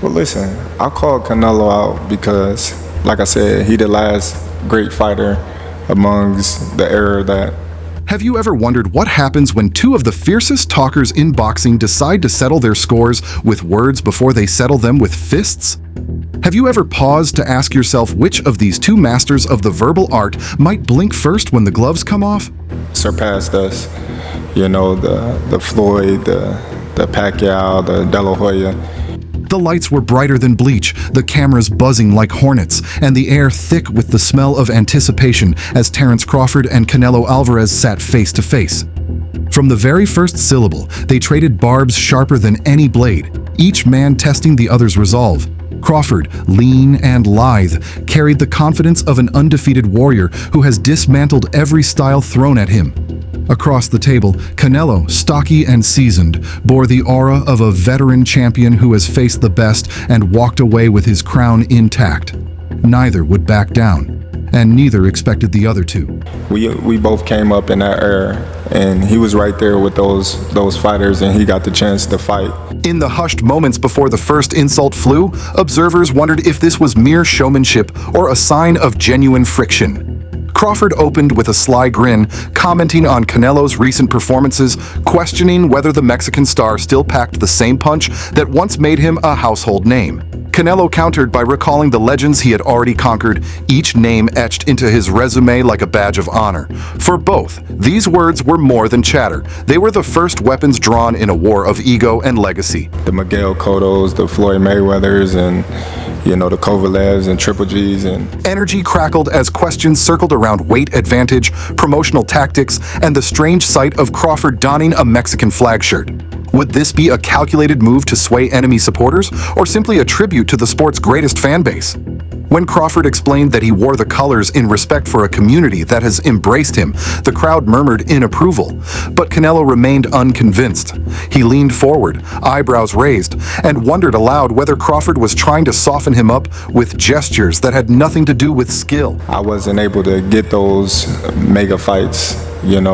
Well, listen, I called Canelo out because, like I said, he the last great fighter amongst the era that. Have you ever wondered what happens when two of the fiercest talkers in boxing decide to settle their scores with words before they settle them with fists? Have you ever paused to ask yourself which of these two masters of the verbal art might blink first when the gloves come off? Surpassed us, the Floyd, the Pacquiao, the De La Hoya. The lights were brighter than bleach, the cameras buzzing like hornets, and the air thick with the smell of anticipation as Terence Crawford and Canelo Alvarez sat face to face. From the very first syllable, they traded barbs sharper than any blade, each man testing the other's resolve. Crawford, lean and lithe, carried the confidence of an undefeated warrior who has dismantled every style thrown at him. Across the table, Canelo, stocky and seasoned, bore the aura of a veteran champion who has faced the best and walked away with his crown intact. Neither would back down, and neither expected the other to. We both came up in that era, and he was right there with those fighters, and he got the chance to fight. In the hushed moments before the first insult flew, observers wondered if this was mere showmanship or a sign of genuine friction. Crawford opened with a sly grin, commenting on Canelo's recent performances, questioning whether the Mexican star still packed the same punch that once made him a household name. Canelo countered by recalling the legends he had already conquered, each name etched into his resume like a badge of honor. For both, these words were more than chatter. They were the first weapons drawn in a war of ego and legacy. The Miguel Cottos, the Floyd Mayweathers, and the Kovalevs and Triple Gs. And energy crackled as questions circled around weight advantage, promotional tactics, and the strange sight of Crawford donning a Mexican flag shirt. Would this be a calculated move to sway enemy supporters, or simply a tribute to the sport's greatest fan base? When Crawford explained that he wore the colors in respect for a community that has embraced him, the crowd murmured in approval. But Canelo remained unconvinced. He leaned forward, eyebrows raised, and wondered aloud whether Crawford was trying to soften him up with gestures that had nothing to do with skill. I wasn't able to get those mega fights,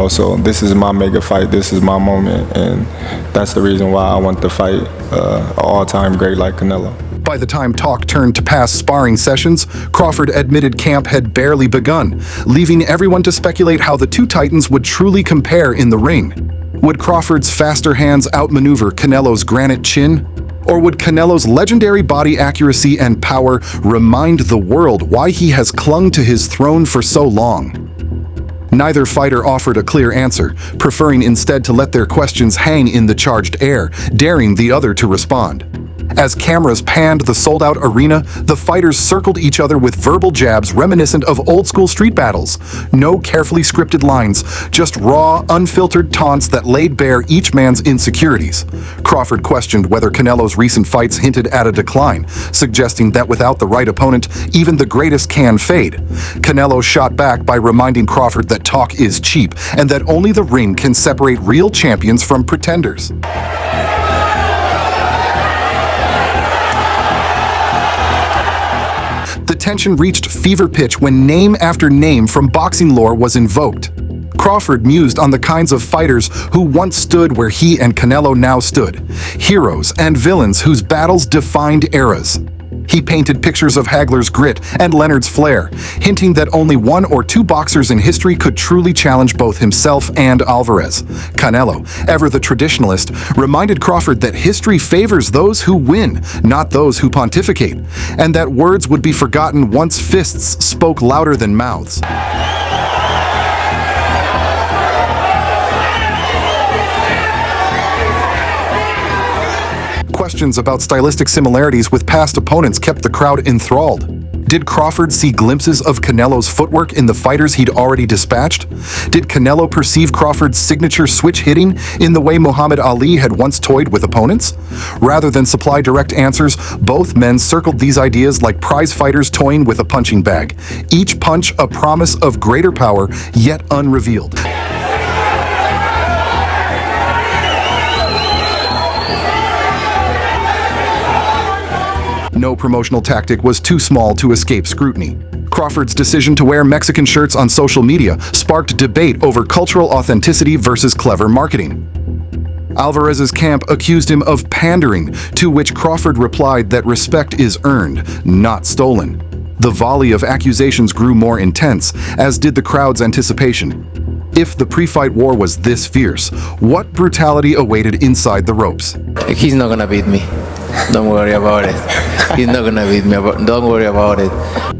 so this is my mega fight, this is my moment, and that's the reason why I want to fight an all-time great like Canelo. By the time talk turned to past sparring sessions, Crawford admitted camp had barely begun, leaving everyone to speculate how the two titans would truly compare in the ring. Would Crawford's faster hands outmaneuver Canelo's granite chin? Or would Canelo's legendary body accuracy and power remind the world why he has clung to his throne for so long? Neither fighter offered a clear answer, preferring instead to let their questions hang in the charged air, daring the other to respond. As cameras panned the sold-out arena, the fighters circled each other with verbal jabs reminiscent of old-school street battles. No carefully scripted lines, just raw, unfiltered taunts that laid bare each man's insecurities. Crawford questioned whether Canelo's recent fights hinted at a decline, suggesting that without the right opponent, even the greatest can fade. Canelo shot back by reminding Crawford that talk is cheap, and that only the ring can separate real champions from pretenders. The tension reached fever pitch when name after name from boxing lore was invoked. Crawford mused on the kinds of fighters who once stood where he and Canelo now stood, heroes and villains whose battles defined eras. He painted pictures of Hagler's grit and Leonard's flair, hinting that only one or two boxers in history could truly challenge both himself and Álvarez. Canelo, ever the traditionalist, reminded Crawford that history favors those who win, not those who pontificate, and that words would be forgotten once fists spoke louder than mouths. Questions about stylistic similarities with past opponents kept the crowd enthralled. Did Crawford see glimpses of Canelo's footwork in the fighters he'd already dispatched? Did Canelo perceive Crawford's signature switch hitting in the way Muhammad Ali had once toyed with opponents? Rather than supply direct answers, both men circled these ideas like prize fighters toying with a punching bag, each punch a promise of greater power, yet unrevealed. No promotional tactic was too small to escape scrutiny. Crawford's decision to wear Mexican shirts on social media sparked debate over cultural authenticity versus clever marketing. Alvarez's camp accused him of pandering, to which Crawford replied that respect is earned, not stolen. The volley of accusations grew more intense, as did the crowd's anticipation. If the pre-fight war was this fierce, what brutality awaited inside the ropes? He's not gonna beat me. Don't worry about it. He's not gonna beat me. Don't worry about it.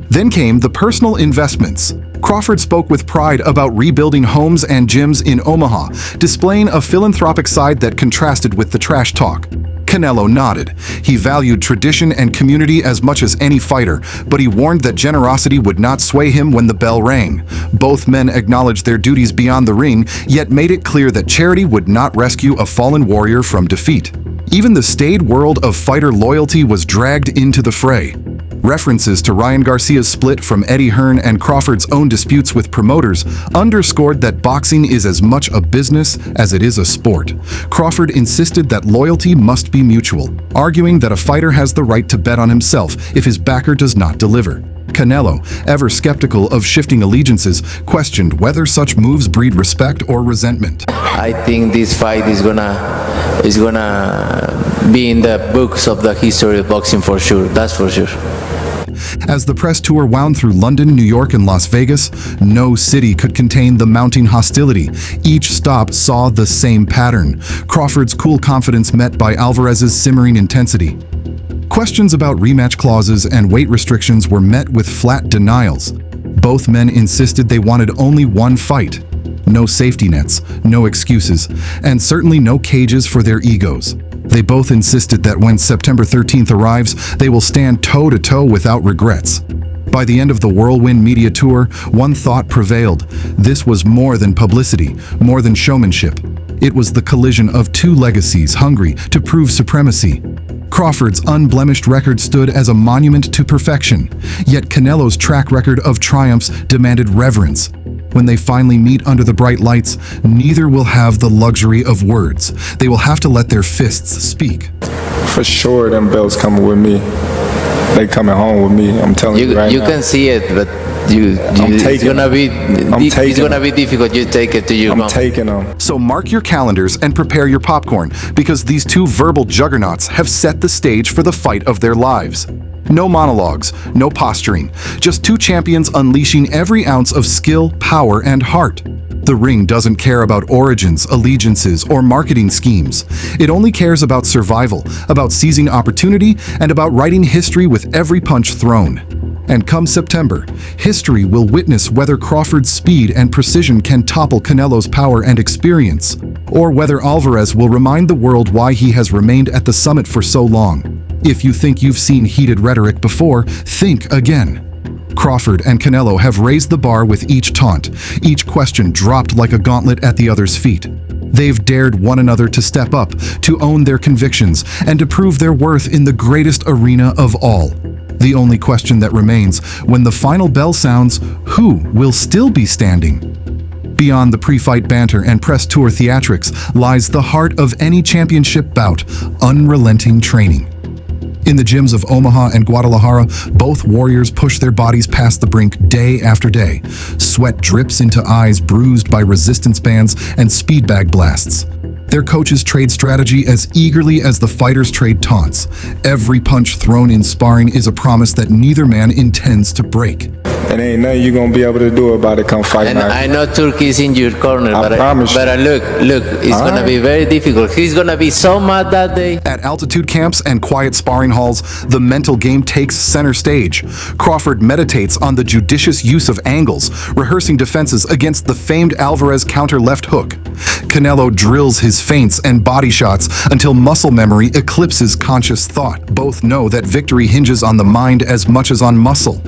Then came the personal investments. Crawford spoke with pride about rebuilding homes and gyms in Omaha, displaying a philanthropic side that contrasted with the trash talk. Canelo nodded. He valued tradition and community as much as any fighter, but he warned that generosity would not sway him when the bell rang. Both men acknowledged their duties beyond the ring, yet made it clear that charity would not rescue a fallen warrior from defeat. Even the staid world of fighter loyalty was dragged into the fray. References to Ryan Garcia's split from Eddie Hearn and Crawford's own disputes with promoters underscored that boxing is as much a business as it is a sport. Crawford insisted that loyalty must be mutual, arguing that a fighter has the right to bet on himself if his backer does not deliver. Canelo, ever skeptical of shifting allegiances, questioned whether such moves breed respect or resentment. I think this fight is gonna be in the books of the history of boxing for sure. That's for sure. As the press tour wound through London, New York, and Las Vegas, no city could contain the mounting hostility. Each stop saw the same pattern. Crawford's cool confidence met by Alvarez's simmering intensity. Questions about rematch clauses and weight restrictions were met with flat denials. Both men insisted they wanted only one fight. No safety nets, no excuses, and certainly no cages for their egos. They both insisted that when September 13th arrives, they will stand toe-to-toe without regrets. By the end of the Whirlwind media tour, one thought prevailed. This was more than publicity, more than showmanship. It was the collision of two legacies hungry to prove supremacy. Crawford's unblemished record stood as a monument to perfection, yet Canelo's track record of triumphs demanded reverence. When they finally meet under the bright lights, neither will have the luxury of words. They will have to let their fists speak. For sure, them belts coming with me. They coming home with me. I'm telling you right now. You can see it, but it's gonna be difficult. You take it to your mom. I'm taking them. So mark your calendars and prepare your popcorn, because these two verbal juggernauts have set the stage for the fight of their lives. No monologues, no posturing, just two champions unleashing every ounce of skill, power, and heart. The ring doesn't care about origins, allegiances, or marketing schemes. It only cares about survival, about seizing opportunity, and about writing history with every punch thrown. And come September, history will witness whether Crawford's speed and precision can topple Canelo's power and experience, or whether Alvarez will remind the world why he has remained at the summit for so long. If you think you've seen heated rhetoric before, think again. Crawford and Canelo have raised the bar with each taunt, each question dropped like a gauntlet at the other's feet. They've dared one another to step up, to own their convictions, and to prove their worth in the greatest arena of all. The only question that remains, when the final bell sounds, who will still be standing? Beyond the pre-fight banter and press tour theatrics lies the heart of any championship bout, unrelenting training. In the gyms of Omaha and Guadalajara, both warriors push their bodies past the brink day after day. Sweat drips into eyes bruised by resistance bands and speed bag blasts. Their coaches trade strategy as eagerly as the fighters trade taunts. Every punch thrown in sparring is a promise that neither man intends to break. And ain't nothing you gonna be able to do about it come fight And night. I know Turkey's in your corner, but promise you. look, it's gonna be very difficult. He's gonna be so mad that day. At altitude camps and quiet sparring halls, the mental game takes center stage. Crawford meditates on the judicious use of angles, rehearsing defenses against the famed Alvarez counter left hook. Canelo drills his feints and body shots until muscle memory eclipses conscious thought. Both know that victory hinges on the mind as much as on muscle.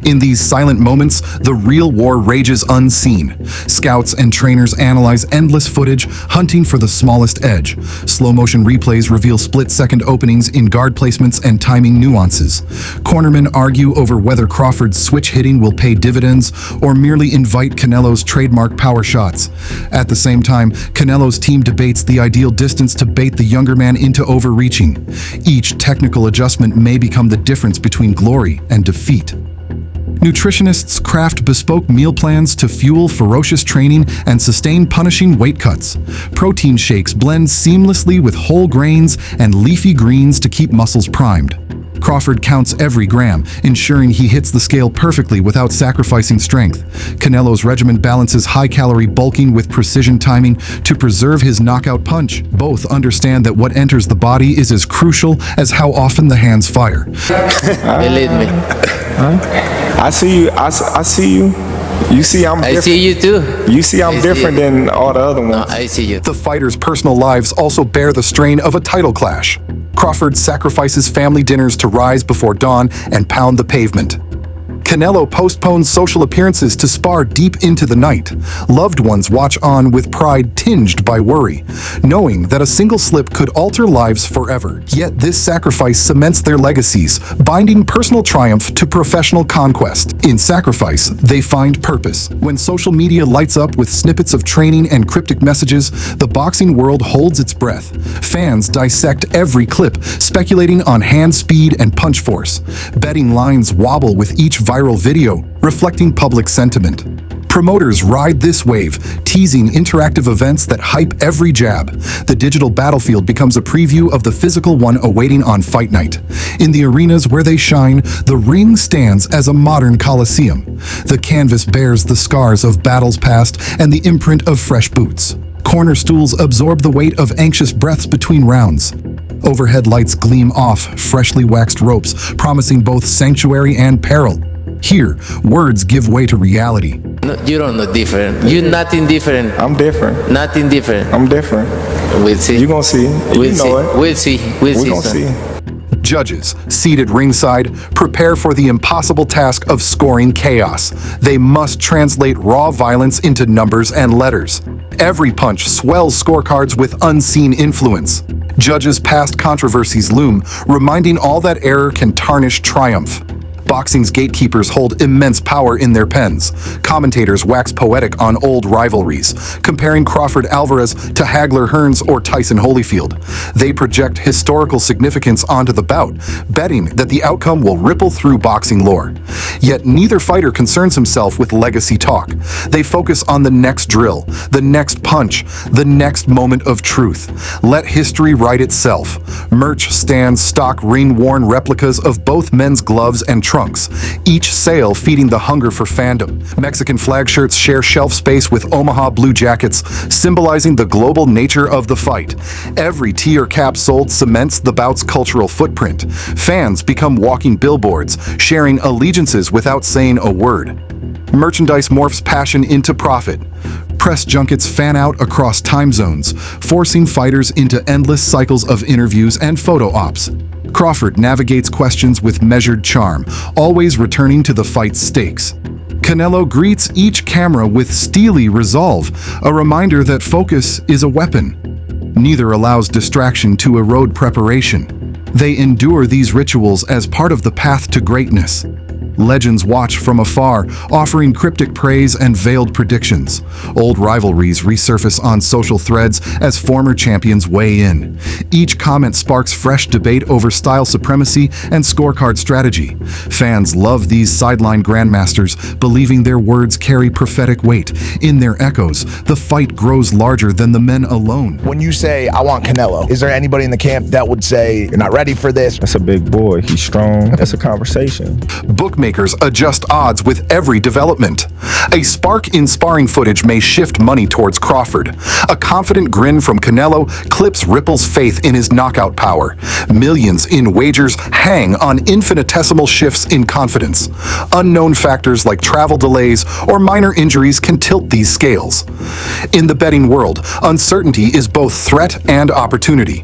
In these silent moments, the real war rages unseen. Scouts and trainers analyze endless footage, hunting for the smallest edge. Slow-motion replays reveal split-second openings in guard placements and timing nuances. Cornermen argue over whether Crawford's switch hitting will pay dividends or merely invite Canelo's trademark power shots. At the same time, Canelo's team debates the ideal distance to bait the younger man into overreaching. Each technical adjustment may become the difference between glory and defeat. Nutritionists craft bespoke meal plans to fuel ferocious training and sustain punishing weight cuts. Protein shakes blend seamlessly with whole grains and leafy greens to keep muscles primed. Crawford counts every gram, ensuring he hits the scale perfectly without sacrificing strength. Canelo's regimen balances high-calorie bulking with precision timing to preserve his knockout punch. Both understand that what enters the body is as crucial as how often the hands fire. Believe me. I see you. I see you. You see I'm different. I see you too. You see I'm different than all the other ones. No, I see you. The fighters' personal lives also bear the strain of a title clash. Crawford sacrifices family dinners to rise before dawn and pound the pavement. Canelo postpones social appearances to spar deep into the night. Loved ones watch on with pride tinged by worry, knowing that a single slip could alter lives forever. Yet this sacrifice cements their legacies, binding personal triumph to professional conquest. In sacrifice, they find purpose. When social media lights up with snippets of training and cryptic messages, the boxing world holds its breath. Fans dissect every clip, speculating on hand speed and punch force. Betting lines wobble with each viral video, reflecting public sentiment. Promoters ride this wave, teasing interactive events that hype every jab. The digital battlefield becomes a preview of the physical one awaiting on fight night. In the arenas where they shine, the ring stands as a modern coliseum. The canvas bears the scars of battles past and the imprint of fresh boots. Corner stools absorb the weight of anxious breaths between rounds. Overhead lights gleam off freshly waxed ropes, promising both sanctuary and peril. Here, words give way to reality. No, you don't know different. You're nothing different. I'm different. Nothing different. I'm different. We'll see. You gonna see. We'll You see. know it. We'll see. We We'll gonna see. see. Judges, seated ringside, prepare for the impossible task of scoring chaos. They must translate raw violence into numbers and letters. Every punch swells scorecards with unseen influence. Judges' past controversies loom, reminding all that error can tarnish triumph. Boxing's gatekeepers hold immense power in their pens. Commentators wax poetic on old rivalries, comparing Crawford Alvarez to Hagler Hearns or Tyson Holyfield. They project historical significance onto the bout, betting that the outcome will ripple through boxing lore. Yet neither fighter concerns himself with legacy talk. They focus on the next drill, the next punch, the next moment of truth. Let history write itself. Merch stands stock ring-worn replicas of both men's gloves and trunks, each sale feeding the hunger for fandom. Mexican flag shirts share shelf space with Omaha blue jackets, symbolizing the global nature of the fight. Every tee or cap sold cements the bout's cultural footprint. Fans become walking billboards, sharing allegiances without saying a word. Merchandise morphs passion into profit. Press junkets fan out across time zones, forcing fighters into endless cycles of interviews and photo ops. Crawford navigates questions with measured charm, always returning to the fight's stakes. Canelo greets each camera with steely resolve, a reminder that focus is a weapon. Neither allows distraction to erode preparation. They endure these rituals as part of the path to greatness. Legends watch from afar, offering cryptic praise and veiled predictions. Old rivalries resurface on social threads as former champions weigh in. Each comment sparks fresh debate over style supremacy and scorecard strategy. Fans love these sideline grandmasters, believing their words carry prophetic weight. In their echoes, the fight grows larger than the men alone. When you say, I want Canelo, is there anybody in the camp that would say, you're not ready for this? That's a big boy. He's strong. That's a conversation. Bookmakers adjust odds with every development. A spark in sparring footage may shift money towards Crawford. A confident grin from Canelo clips Ripple's faith in his knockout power. Millions in wagers hang on infinitesimal shifts in confidence. Unknown factors like travel delays or minor injuries can tilt these scales. In the betting world, uncertainty is both threat and opportunity.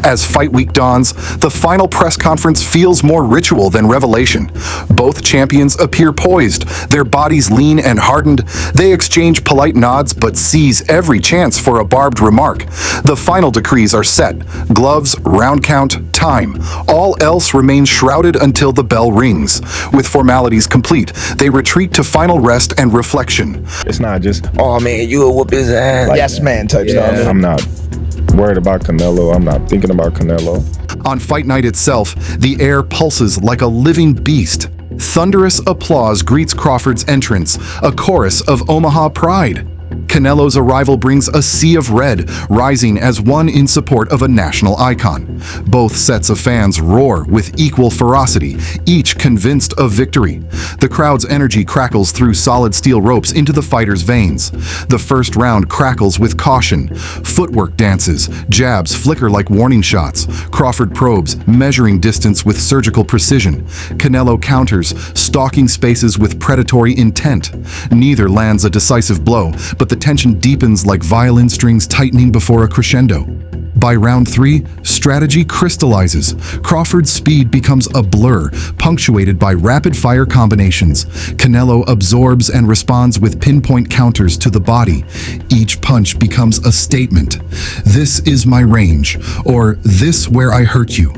As fight week dawns, the final press conference feels more ritual than revelation. Both champions appear poised, their bodies lean and hardened. They exchange polite nods but seize every chance for a barbed remark. The final decrees are set: gloves, round count, time. All else remains shrouded until the bell rings. With formalities complete, they retreat to final rest and reflection. It's not just, Oh man, you will whoop his ass. Like, yes man type stuff. I'm not worried about Canelo. I'm not thinking about Canelo. On fight night itself, the air pulses like a living beast. Thunderous applause greets Crawford's entrance, a chorus of Omaha pride. Canelo's arrival brings a sea of red, rising as one in support of a national icon. Both sets of fans roar with equal ferocity, each convinced of victory. The crowd's energy crackles through solid steel ropes into the fighter's veins. The first round crackles with caution. Footwork dances, jabs flicker like warning shots. Crawford probes, measuring distance with surgical precision. Canelo counters, stalking spaces with predatory intent. Neither lands a decisive blow, but the tension deepens like violin strings tightening before a crescendo. By round 3, strategy crystallizes. Crawford's speed becomes a blur, punctuated by rapid-fire combinations. Canelo absorbs and responds with pinpoint counters to the body. Each punch becomes a statement. This is my range, or this where I hurt you.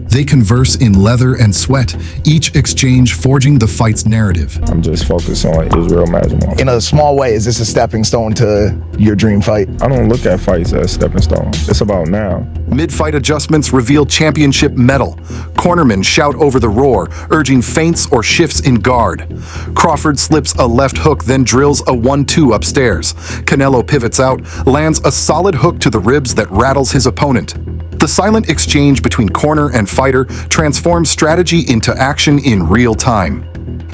They converse in leather and sweat, each exchange forging the fight's narrative. I'm just focused on Israel Majimov. In a small way, is this a stepping stone to your dream fight? I don't look at fights as stepping stones. It's about now. Mid-fight adjustments reveal championship mettle. Cornermen shout over the roar, urging feints or shifts in guard. Crawford slips a left hook, then drills a 1-2 upstairs. Canelo pivots out, lands a solid hook to the ribs that rattles his opponent. The silent exchange between corner and fighter transforms strategy into action in real time.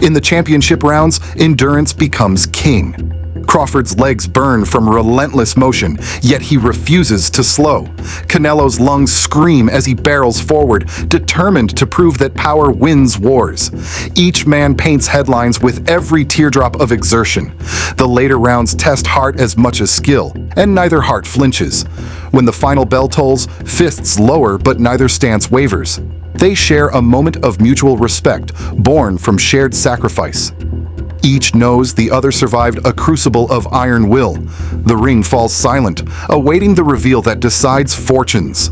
In the championship rounds, endurance becomes king. Crawford's legs burn from relentless motion, yet he refuses to slow. Canelo's lungs scream as he barrels forward, determined to prove that power wins wars. Each man paints headlines with every teardrop of exertion. The later rounds test heart as much as skill, and neither heart flinches. When the final bell tolls, fists lower but neither stance wavers. They share a moment of mutual respect, born from shared sacrifice. Each knows the other survived a crucible of iron will. The ring falls silent, awaiting the reveal that decides fortunes.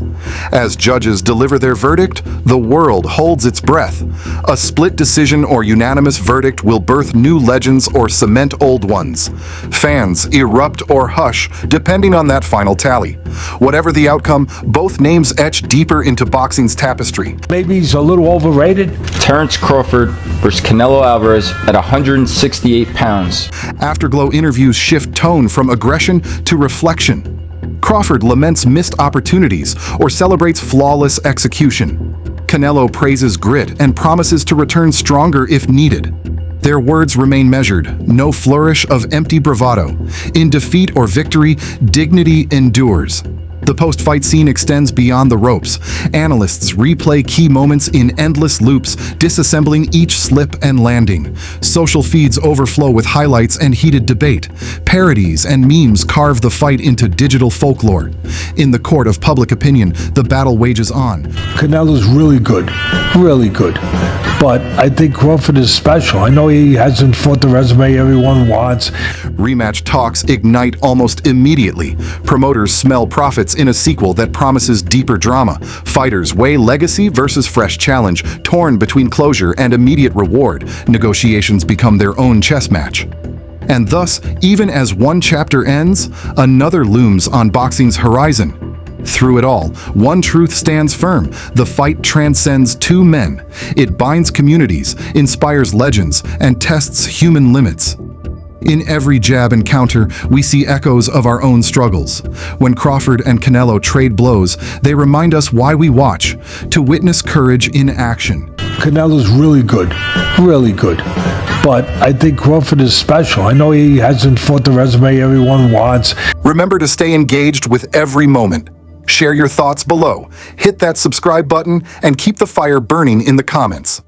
As judges deliver their verdict, the world holds its breath. A split decision or unanimous verdict will birth new legends or cement old ones. Fans erupt or hush, depending on that final tally. Whatever the outcome, both names etch deeper into boxing's tapestry. Maybe he's a little overrated. Terence Crawford versus Canelo Alvarez at 168 pounds. Afterglow interviews shift tone from aggression to reflection. Crawford laments missed opportunities or celebrates flawless execution. Canelo praises grit and promises to return stronger if needed. Their words remain measured, no flourish of empty bravado. In defeat or victory, dignity endures. The post-fight scene extends beyond the ropes. Analysts replay key moments in endless loops, disassembling each slip and landing. Social feeds overflow with highlights and heated debate. Parodies and memes carve the fight into digital folklore. In the court of public opinion, the battle wages on. Canelo's really good, really good. But I think Crawford is special. I know he hasn't fought the resume everyone wants. Rematch talks ignite almost immediately. Promoters smell profits in a sequel that promises deeper drama. Fighters weigh legacy versus fresh challenge, torn between closure and immediate reward. Negotiations become their own chess match. And thus, even as one chapter ends, another looms on boxing's horizon. Through it all, one truth stands firm. The fight transcends two men. It binds communities, inspires legends, and tests human limits. In every jab encounter, we see echoes of our own struggles. When Crawford and Canelo trade blows, they remind us why we watch, to witness courage in action. Canelo's really good, really good. But I think Crawford is special. I know he hasn't fought the resume everyone wants. Remember to stay engaged with every moment. Share your thoughts below, hit that subscribe button, and keep the fire burning in the comments.